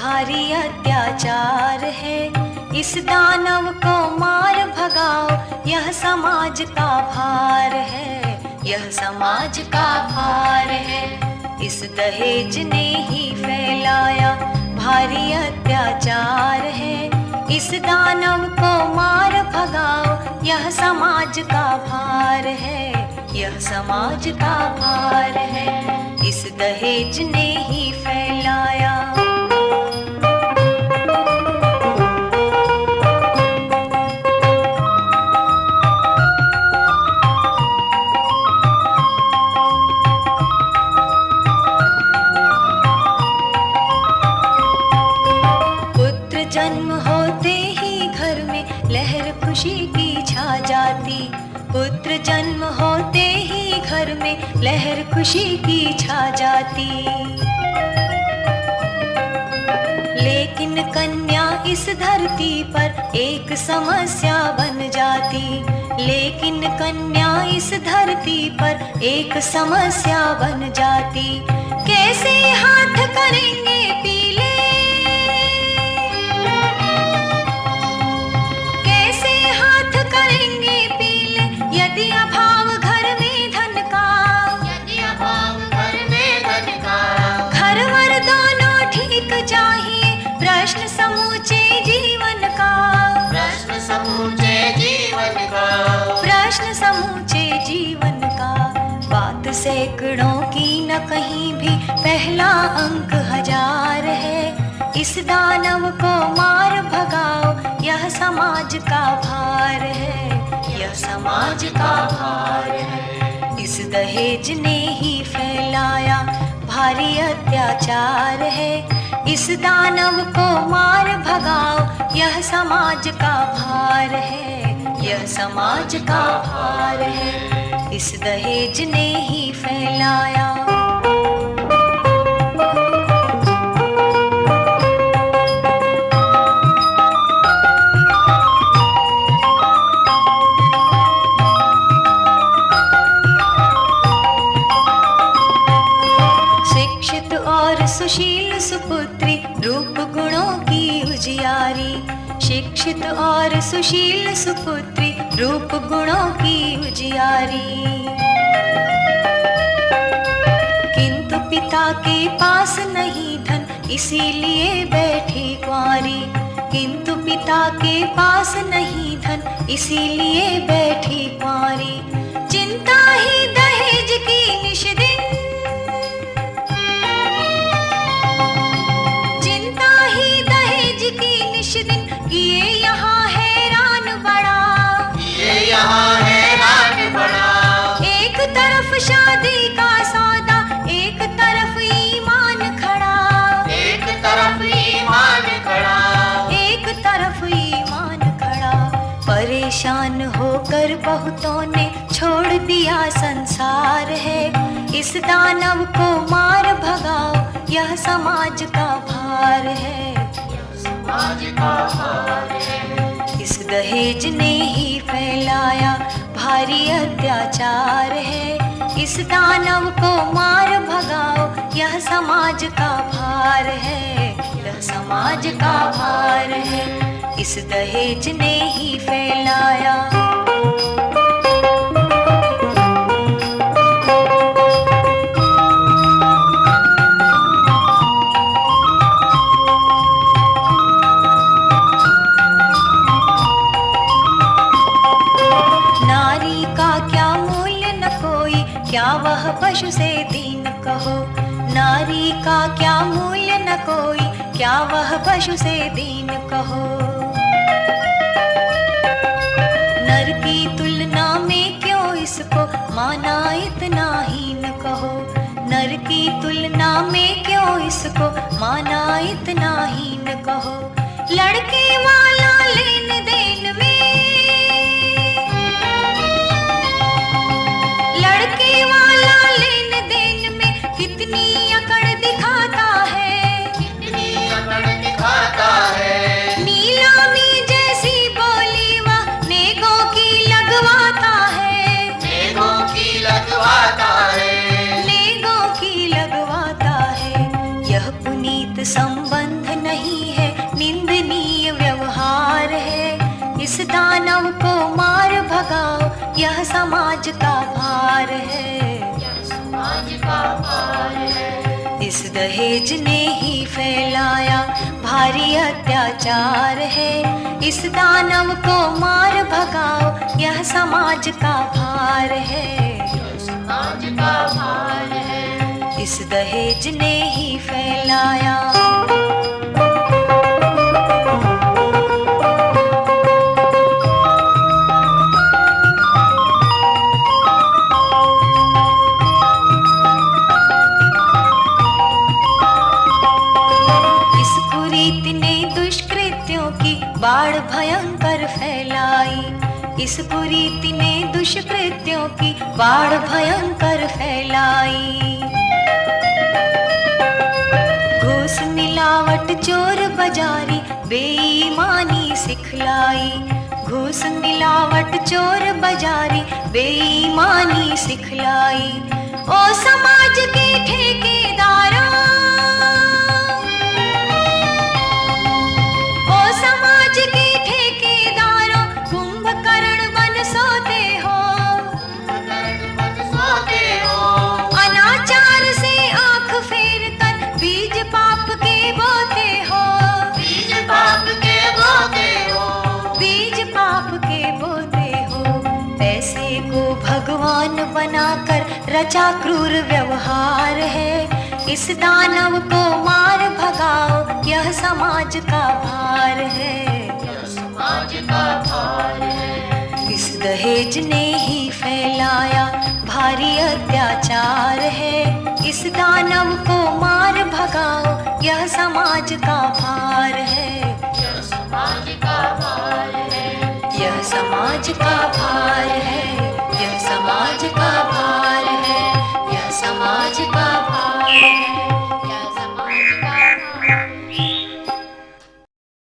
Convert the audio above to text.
भारी अत्याचार है, इस दानव को मार भगाओ, यह समाज का भार है, यह समाज का भार है। इस दहेज ने ही फैलाया भारी अत्याचार है, इस दानव को मार भगाओ, यह समाज का भार है, यह समाज का भार है। इस दहेज ने ही फैलाया। पुत्र जन्म होते ही घर में लहर खुशी की छा जाती, पुत्र जन्म होते ही घर में लहर खुशी की छा जाती। लेकिन कन्या इस धरती पर एक समस्या बन जाती, लेकिन कन्या इस धरती पर एक समस्या बन जाती। कैसे हाथ करेंगे पीले, कैसे हाथ करेंगे पीले, यदि अभाव घर में धन का, यदि अभाव घर में धन का। घर-वर दोनों ठीक चाहिए, प्रश्न समूचे जीवन का, प्रश्न समूचे जीवन का। प्रश्न समूचे जीवन का। बात सैकड़ों की न कहीं भी पहला अंक 1000 है, इस दानव को मार भगाओ, यह समाज का भार है, यह समाज का भार है। इस दहेज ने ही फैलाया भारी अत्याचार है, इस दानव को मार भगाओ, यह समाज का भार है, यह समाज का भार है। इस दहेज ने ही फैलाया। शिक्षित और सुशील सुपुत्री, रूप गुणों की उजियारी, शिक्षित और सुशील सुपुत्री, रूप गुणों की उजियारी। किंतु पिता के पास नहीं धन, इसीलिए बैठी कुंवारी, किंतु पिता के पास नहीं धन, इसीलिए बैठी कुंवारी। चिंता ही दहेज की निश दिन, चिंता ही दहेज की निश दिन, किए यहाँ हैरान बड़ा, ये यहाँ हैरान बड़ा। एक तरफ शादी का सौदा, एक तरफ ईमान खड़ा, एक तरफ ईमान खड़ा, एक तरफ ईमान खड़ा। परेशान होकर बहुतों ने छोड़ दिया संसार है, इस दानव को मार भगाओ, यह समाज का भार है, समाज का भार है। इस दहेज ने ही फैलाया भारी अत्याचार है, इस दानव को मार भगाओ, यह समाज का भार है, यह समाज का भार है। इस दहेज ने ही फैलाया। नारी का क्या मूल्य न कोई, क्या वह पशु से दीन कहो, नारी का क्या मूल्य न कोई, क्या वह पशु से दीन कहो। नर की तुलना में क्यों इसको माना इतना हीन कहो, नर की तुलना में क्यों इसको माना इतना हीन कहो। लड़के वाला लेन देन में, लड़के वाला लेन देन में कितनी अकड़ दिखाता है, कितनी अकड़ दिखाता है। नीलामी जैसी बोली वह नेगों की लगवाता है, नेगों की लगवाता है, नेगों की लगवाता है। यह पुनीत संबंध नहीं इस दानव को मार भगाओ, यह समाज का भार है, यह समाज का भार है। इस दहेज ने ही फैलाया भारी अत्याचार है, इस दानव को मार भगाओ, यह समाज का भार है, यह समाज का भार है। इस दहेज ने ही फैलाया। बाढ़ भयंकर फैलाई, इस कुरीति ने दुष्कृत्यों की बाढ़ भयंकर फैलाई। घूस मिलावट चोर बाजारी बेईमानी सिखलाई, घूस मिलावट चोर बाजारी बेईमानी सिखलाई। ओ समाज के ठेकेदारों, भगवान बनाकर रचा क्रूर व्यवहार है, इस दानव को मार भगाओ, यह समाज का भार है, यह समाज का भार है। इस दहेज ने ही फैलाया भारी अत्याचार है, इस दानव को मार भगाओ, यह समाज का भार है, यह समाज का भार है, यह समाज का भार है।